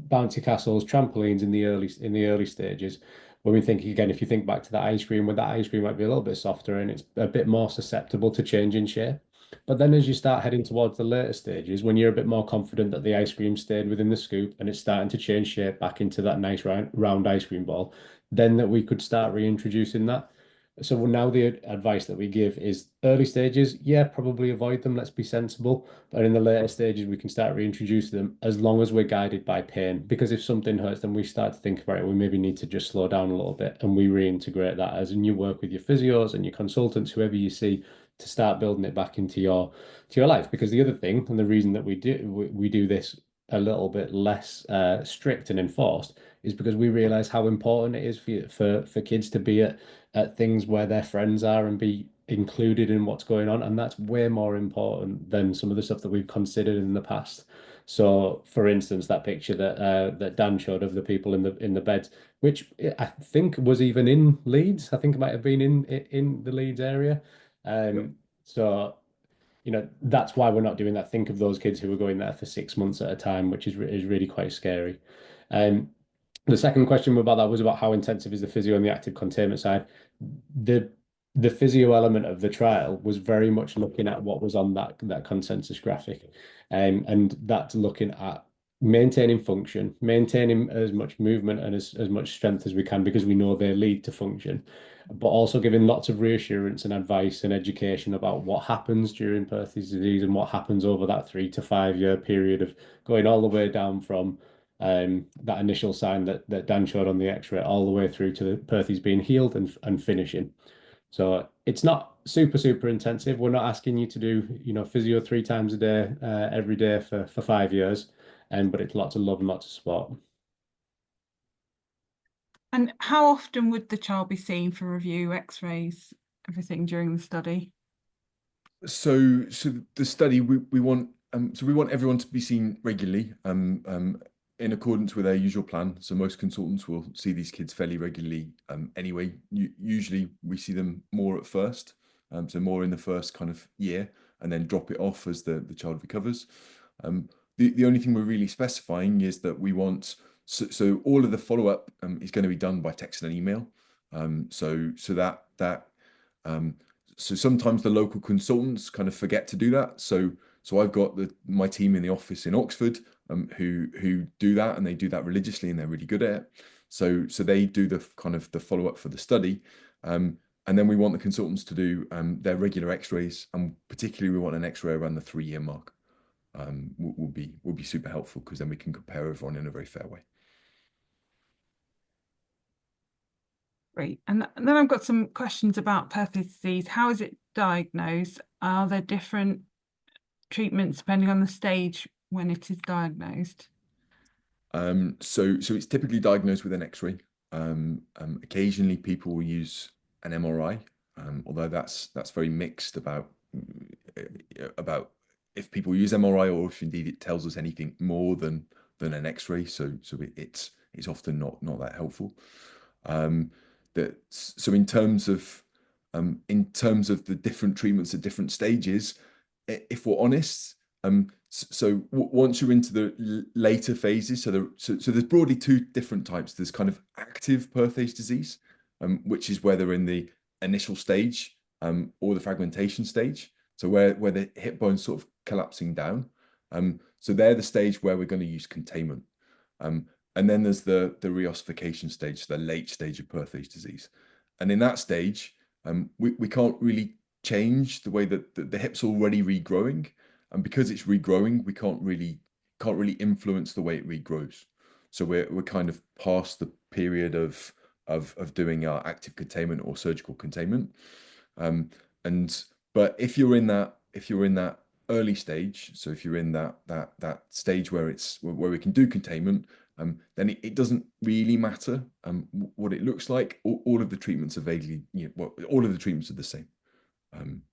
bouncy castles, trampolines in the early stages. When we think again, if you think back to that ice cream, where that ice cream might be a little bit softer and it's a bit more susceptible to change in shape. But then as you start heading towards the later stages, when you're a bit more confident that the ice cream stayed within the scoop and it's starting to change shape back into that nice round ice cream ball, then that we could start reintroducing that. So now the advice that we give is early stages, yeah, probably avoid them. Let's be sensible. But in the later stages, we can start reintroducing them as long as we're guided by pain. Because if something hurts, then we start to think, right, we maybe need to just slow down a little bit, and we reintegrate that as in you work with your physios and your consultants, whoever you see, to start building it back into your life. Because the other thing, and the reason that we do this a little bit less strict and enforced, is because we realize how important it is for kids to be at things where their friends are and be included in what's going on. And that's way more important than some of the stuff that we've considered in the past. So, for instance, that picture that Dan showed of the people in the beds, which I think was even in Leeds. I think it might have been in the Leeds area. Yep. So, that's why we're not doing that. Think of those kids who were going there for 6 months at a time, which is really quite scary. The second question about that was about how intensive is the physio on the active containment side. The physio element of the trial was very much looking at what was on that consensus graphic, and that's looking at maintaining function, maintaining as much movement and as much strength as we can, because we know they lead to function, but also giving lots of reassurance and advice and education about what happens during Perthes disease and what happens over that 3 to 5 year period of going all the way down from that initial sign that Dan showed on the X-ray all the way through to the Perthes being healed and finishing. So it's not super intensive. We're not asking you to do, physio 3 times a day, every day for 5 years, but it's lots of love and lots of support. And how often would the child be seen for review, X-rays, everything during the study? So the study we want everyone to be seen regularly, in accordance with their usual plan. So most consultants will see these kids fairly regularly anyway. Usually we see them more at first, so more in the first kind of year, and then drop it off as the child recovers. The only thing we're really specifying is that we want so all of the follow-up is going to be done by text and email. So sometimes the local consultants kind of forget to do that. So I've got my team in the office in Oxford who do that, and they do that religiously, and they're really good at it. So they do the kind of the follow-up for the study. And then we want the consultants to do their regular X-rays, and particularly we want an X-ray around the 3-year mark. Will be super helpful, because then we can compare everyone in a very fair way. Great. And then I've got some questions about Perthes disease. How is it diagnosed? Are there different treatments depending on the stage when it is diagnosed? So it's typically diagnosed with an X-ray. Occasionally people will use an MRI, although that's very mixed about if people use MRI, or if indeed it tells us anything more than an X-ray. So it's often not that helpful. So in terms of the different treatments at different stages, if we're honest, so once you're into the later phases, so there's broadly 2 different types. There's kind of active Perthes disease, which is whether in the initial stage or the fragmentation stage, so where the hip bone's sort of collapsing down. So they're the stage where we're going to use containment. And then there's the reossification stage, the late stage of Perthes disease. And in that stage, we can't really change the way that the hip's already regrowing. And because it's regrowing, we can't really influence the way it regrows. So we're kind of past the period of doing our active containment or surgical containment. But if you're in that early stage, so if you're in that stage where we can do containment, then it doesn't really matter what it looks like. All of the treatments are vaguely, all of the treatments are the same. And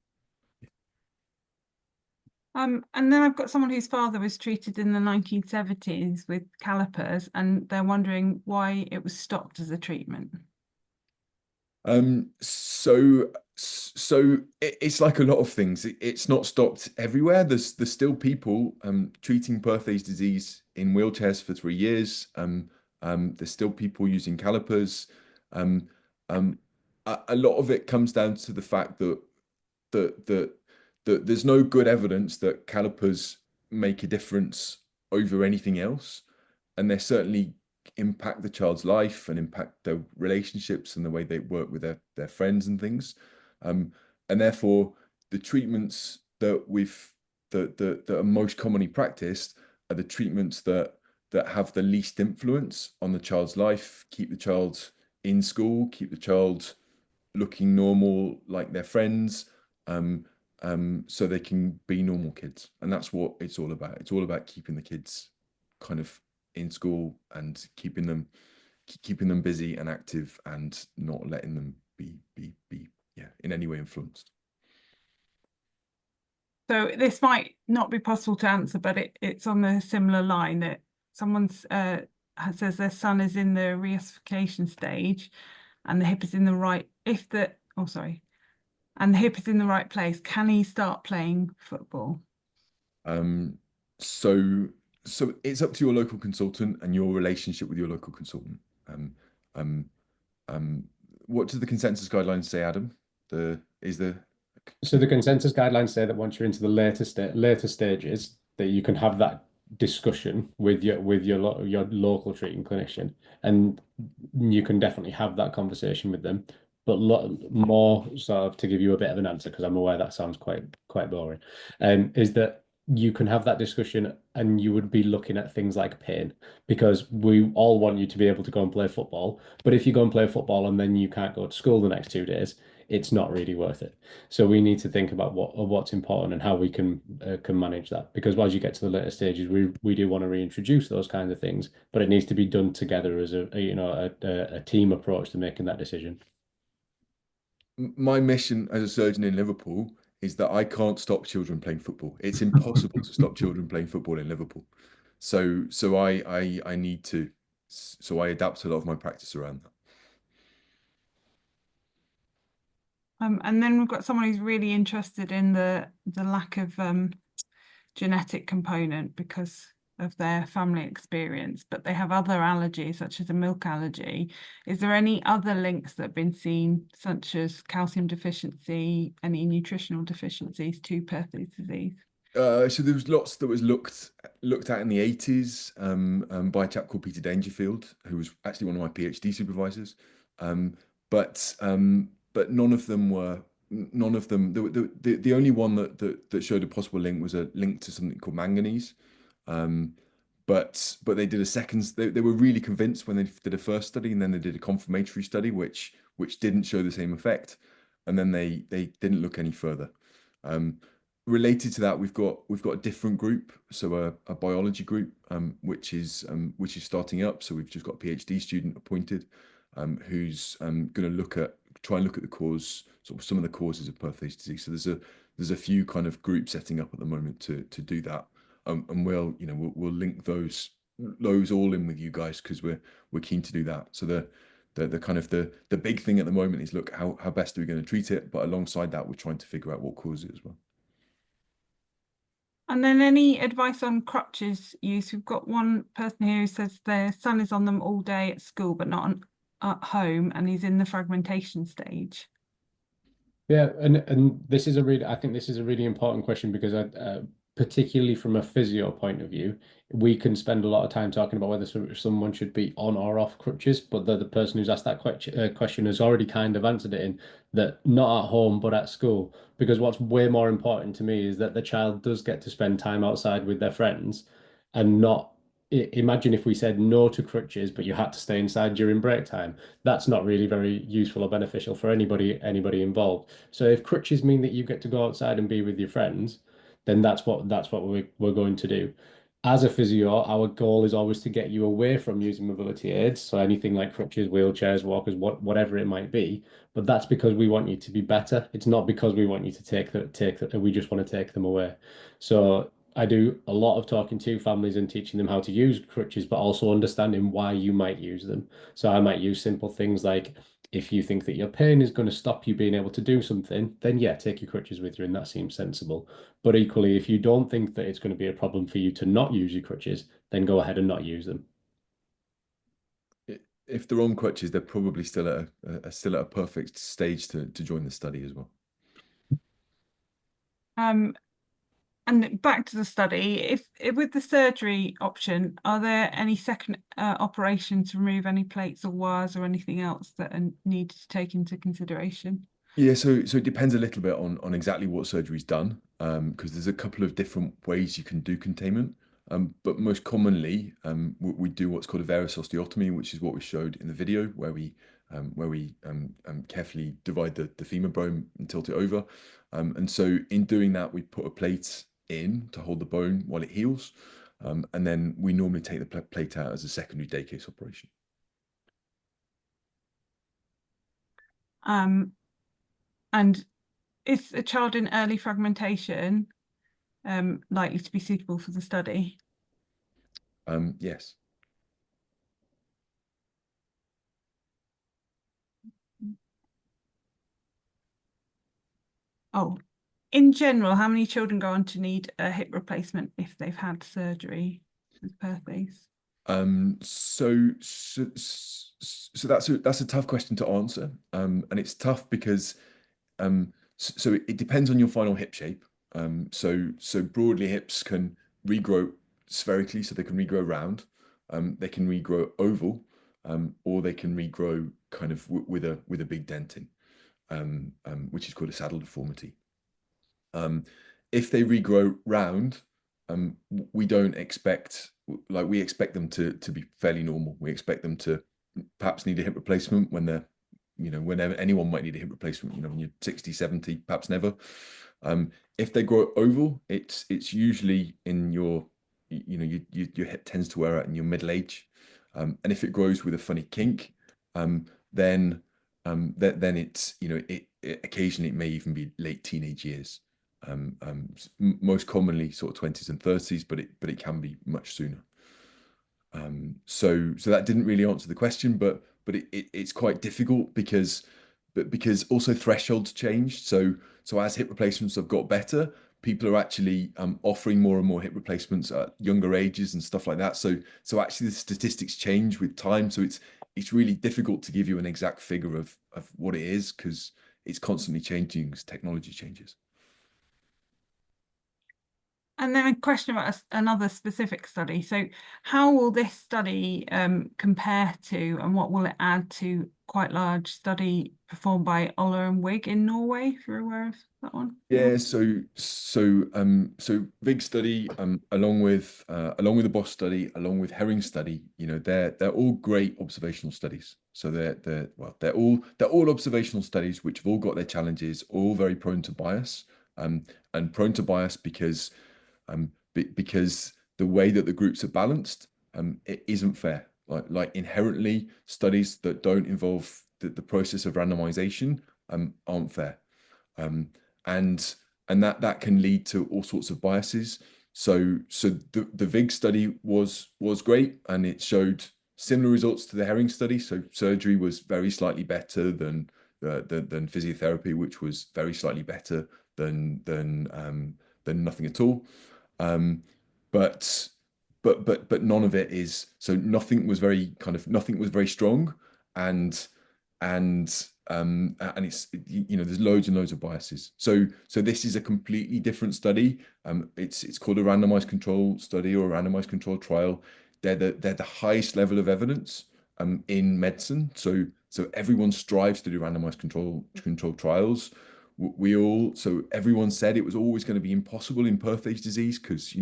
then I've got someone whose father was treated in the 1970s with calipers, and they're wondering why it was stopped as a treatment. So it's like a lot of things. It's not stopped everywhere. There's still people treating Perthes disease in wheelchairs for 3 years. There's still people using calipers. A lot of it comes down to the fact that there's no good evidence that calipers make a difference over anything else, and they certainly impact the child's life and impact their relationships and the way they work with their friends and things. And therefore, the treatments that that are most commonly practiced are the treatments that have the least influence on the child's life, keep the child in school, keep the child looking normal like their friends, so they can be normal kids. And that's what it's all about. It's all about keeping the kids kind of in school and keeping them busy and active and not letting them be in any way influenced. So this might not be possible to answer, but it's on a similar line that someone's says their son is in the reossification stage and the hip is in the right, and the hip is in the right place, can he start playing football? So it's up to your local consultant and your relationship with your local consultant. What does the consensus guidelines say, Adam? So the consensus guidelines say that once you're into the later stages, that you can have that discussion with your local treating clinician, and you can definitely have that conversation with them. But more sort of to give you a bit of an answer, because I'm aware that sounds quite boring, is that you can have that discussion and you would be looking at things like pain, because we all want you to be able to go and play football. But if you go and play football and then you can't go to school the next 2 days, it's not really worth it. So we need to think about what's important and how we can manage that. Because as you get to the later stages, we do want to reintroduce those kinds of things, but it needs to be done together as a team approach to making that decision. My mission as a surgeon in Liverpool is that I can't stop children playing football. It's impossible to stop children playing football in Liverpool. So I need to. So I adapt a lot of my practice around that. And then we've got someone who's really interested in the lack of genetic component because of their family experience, but they have other allergies, such as a milk allergy. Is there any other links that have been seen, such as calcium deficiency, any nutritional deficiencies to Perthes disease? So there was lots that was looked at in the 80s by a chap called Peter Dangerfield, who was actually one of my PhD supervisors. But none of them. The only one that showed a possible link was a link to something called manganese. But they did a second. They were really convinced when they did a first study, and then they did a confirmatory study, which didn't show the same effect, and then they didn't look any further. Related to that, we've got a different group, so a biology group, which is starting up. So we've just got a PhD student appointed, who's going to try and look at the cause, sort of some of the causes of Perthes disease. So there's a few kind of groups setting up at the moment to do that, and we'll link those all in with you guys, because we're keen to do that. So the kind of the big thing at the moment is, look, how best are we going to treat it, but alongside that, we're trying to figure out what causes it as well. And then any advice on crutches use? We've got one person here who says their son is on them all day at school, but not at home, and he's in the fragmentation stage. Yeah, and this is I think this is a really important question, because particularly from a physio point of view, we can spend a lot of time talking about whether someone should be on or off crutches, but the person who's asked that question has already kind of answered it in that not at home, but at school. Because what's way more important to me is that the child does get to spend time outside with their friends, and not imagine if we said no to crutches, but you had to stay inside during break time. That's not really very useful or beneficial for anybody involved. So if crutches mean that you get to go outside and be with your friends, then that's what we're going to do. as a physio, our goal is always to get you away from using mobility aids. So anything like crutches, wheelchairs, walkers, whatever it might be. But that's because we want you to be better. It's not because we want you to we just want to take them away. So I do a lot of talking to families and teaching them how to use crutches, but also understanding why you might use them. So I might use simple things like, if you think that your pain is going to stop you being able to do something, then yeah, take your crutches with you, and that seems sensible. But equally, if you don't think that it's going to be a problem for you to not use your crutches, then go ahead and not use them. If they're on crutches, they're probably still at a perfect stage to join the study as well. And back to the study, if with the surgery option, are there any second operations to remove any plates or wires or anything else that are needed to take into consideration? Yeah, so it depends a little bit on exactly what surgery's done, because there's a couple of different ways you can do containment. But most commonly, we do what's called a varus osteotomy, which is what we showed in the video, where we carefully divide the femur bone and tilt it over. And so in doing that, we put a plate in to hold the bone while it heals. And then we normally take the plate out as a secondary day case operation. And is a child in early fragmentation likely to be suitable for the study? Yes. Oh, in general, how many children go on to need a hip replacement if they've had surgery with Perthes? So that's a tough question to answer, and it's tough because so it depends on your final hip shape. So broadly, hips can regrow spherically, so they can regrow round, they can regrow oval, or they can regrow kind of with a big denting, which is called a saddle deformity. If they regrow round, we don't expect, like, we expect them to be fairly normal. We expect them to perhaps need a hip replacement when they're, whenever anyone might need a hip replacement, when you're 60, 70, perhaps never. If they grow oval, it's usually in your, your hip tends to wear out in your middle age. And if it grows with a funny kink, then it's, occasionally it may even be late teenage years. Most commonly sort of 20s and 30s, but it can be much sooner. So that didn't really answer the question, but it's quite difficult because also thresholds changed. So as hip replacements have got better, people are actually offering more and more hip replacements at younger ages and stuff like that. So actually the statistics change with time. So it's really difficult to give you an exact figure of what it is, because it's constantly changing as technology changes. And then a question about another specific study. So how will this study compare to, and what will it add to quite large study performed by Ola and Wig in Norway, if you're aware of that one? Yeah, so VIG study, along with the BOSS study, along with Herring study, they're all great observational studies. So they're all observational studies which have all got their challenges, all very prone to bias, and prone to bias because the way that the groups are balanced, it isn't fair. Like inherently, studies that don't involve the process of randomization aren't fair. And that can lead to all sorts of biases. So the VIG study was great, and it showed similar results to the Herring study. So surgery was very slightly better than physiotherapy, which was very slightly better than nothing at all. But none of it is, so nothing was very strong, and it's, there's loads and loads of biases. So this is a completely different study. It's called a randomized control study or a randomized control trial. They're the highest level of evidence in medicine. So everyone strives to do randomized control trials. So everyone said it was always going to be impossible in Perthes disease because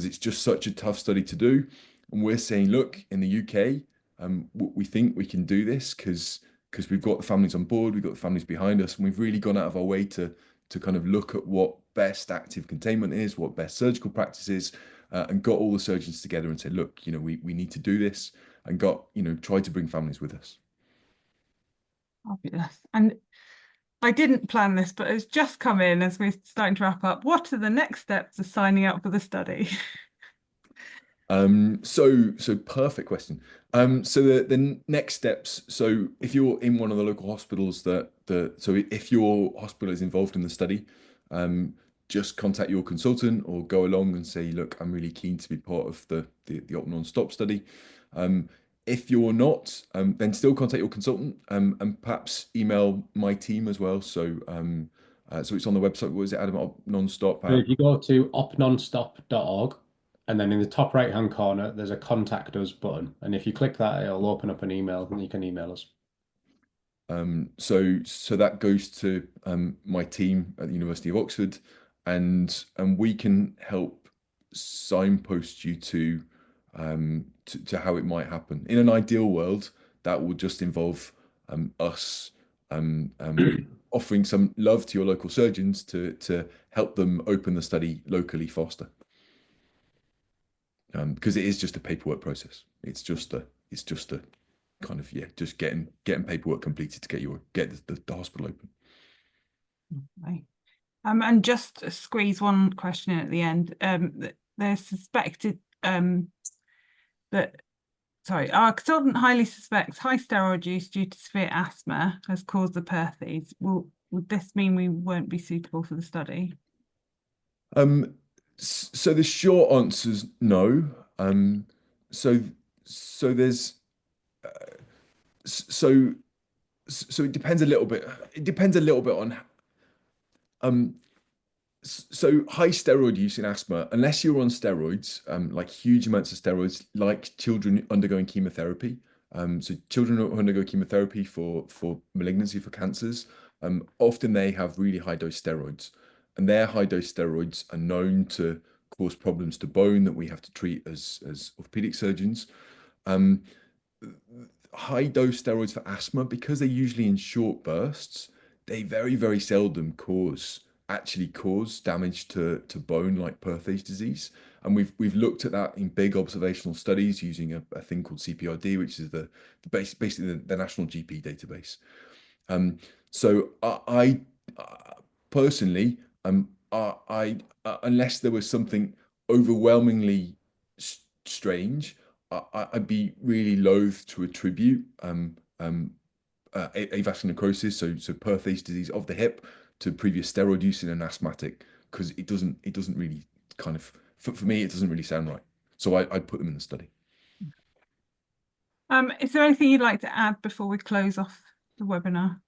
it's just such a tough study to do. And we're saying, look, in the UK, we think we can do this because we've got the families on board, we've got the families behind us, and we've really gone out of our way to kind of look at what best active containment is, what best surgical practice is, and got all the surgeons together and said, look, we need to do this, and tried to bring families with us. Fabulous. And I didn't plan this, but it's just come in as we're starting to wrap up. What are the next steps of signing up for the study? So perfect question. So the next steps. So if you're in one of the local hospitals so if your hospital is involved in the study, just contact your consultant or go along and say, look, I'm really keen to be part of the OpNonStop study. If you're not, then still contact your consultant, and perhaps email my team as well. So it's on the website. What is it, Adam? OpNonStop. So if you go to opnonstop.org, and then in the top right-hand corner, there's a Contact Us button. And if you click that, it'll open up an email and you can email us. So that goes to my team at the University of Oxford, and we can help signpost you to how it might happen. In an ideal world, that will just involve us offering some love to your local surgeons to help them open the study locally faster. Because it is just a paperwork process. It's just a kind of just getting paperwork completed to get the hospital open. Okay. And just squeeze one question in at the end. There's suspected our consultant highly suspects high steroid use due to severe asthma has caused the Perthes. Would this mean we won't be suitable for the study? So the short answer is no. So there's so it depends a little bit. It depends a little bit on so high steroid use in asthma, unless you're on steroids, like huge amounts of steroids, like children undergoing chemotherapy. So children who undergo chemotherapy for malignancy, for cancers, often they have really high dose steroids, and their high dose steroids are known to cause problems to bone that we have to treat as orthopedic surgeons. High dose steroids for asthma, because they're usually in short bursts, they very, very seldom actually cause damage to bone like Perthes disease. And we've looked at that in big observational studies using a thing called CPRD, which is basically the national GP database. So I personally, unless there was something overwhelmingly strange, I'd be really loath to attribute avascular necrosis, so Perthes disease of the hip, to previous steroid use in an asthmatic, because it doesn't really kind of, for me, it doesn't really sound right. So I'd put them in the study. Is there anything you'd like to add before we close off the webinar?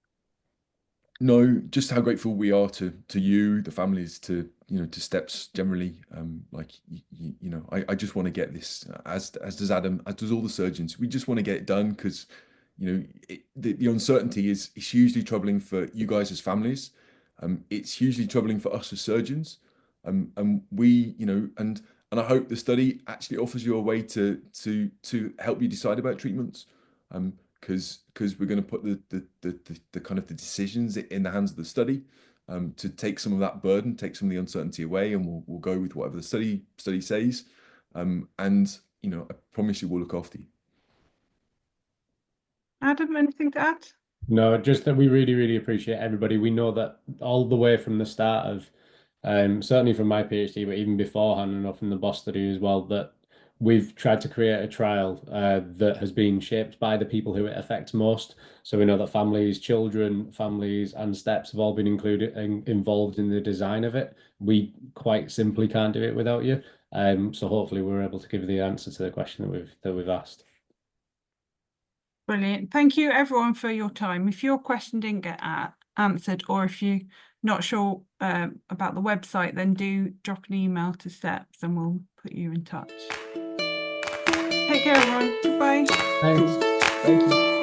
No, just how grateful we are to you, the families, to STEPS generally. I just want to get this, as does Adam, as does all the surgeons. We just want to get it done, because the uncertainty is hugely troubling for you guys as families. It's hugely troubling for us as surgeons. And we, and I hope the study actually offers you a way to help you decide about treatments. Because we're going to put the kind of the decisions in the hands of the study, to take some of that burden, take some of the uncertainty away, and we'll go with whatever the study says. And I promise you we'll look after you. Adam, anything to add? No, just that we really, really appreciate everybody. We know that all the way from the start of, certainly from my PhD, but even beforehand, and from the BOSS study as well, that we've tried to create a trial that has been shaped by the people who it affects most. So we know that families, children, families, and STEPS have all been involved in the design of it. We quite simply can't do it without you. So hopefully we're able to give the answer to the question that we've asked. Brilliant. Thank you everyone for your time. If your question didn't get answered, or if you're not sure about the website, then do drop an email to STEPS and we'll put you in touch. Take care everyone. Goodbye. Thanks. Thank you.